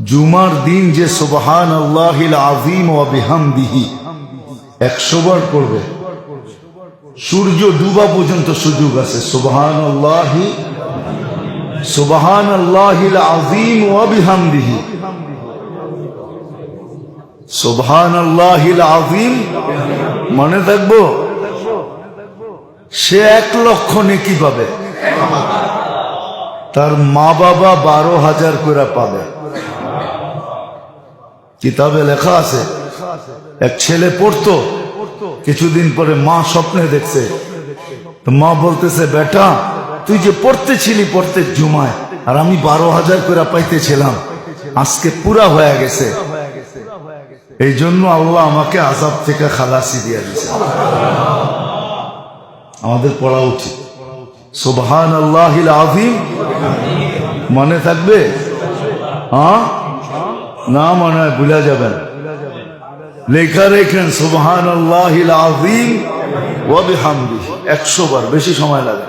জুমার দিন যে সুবহানাল্লাহিল আযীম ওয়া বিহামদিহি 100 বার করবে, সূর্য ডুবা পর্যন্ত সুযোগ আছে। সুবহানাল্লাহিল আযীম ওয়া বিহামদিহি, সুবহানাল্লাহিল আযীম মনে থাকবো। সে 1 লক্ষ নেকি পাবে, তার মা বাবা 12,000 করে পাবে। কিতাবে লেখা আছে, এক ছেলে পড়তো, কিছুদিন পরে মা স্বপ্নে দেখছে, তো মা বলতেছে, বেটা তুই যে পড়তেছিলি প্রত্যেক জুমায়, আর আমি 12,000 করে পাইতেছিলাম, আজকে পুরা হয়ে গেছে। এই জন্য আল্লাহ আমাকে আযাব থেকে খালাসি দিয়ে দিয়েছে। আমাদের পড়া উচিত সুবহানাল্লাহিল আযীম। মনে থাকবে? হ্যাঁ না মনে হয় ভুলে যাবেন, লেখা রেখেন সুবহানাল্লাহিল আযীম ওয়া বিহামদিহি 100 বার, বেশি সময় লাগে।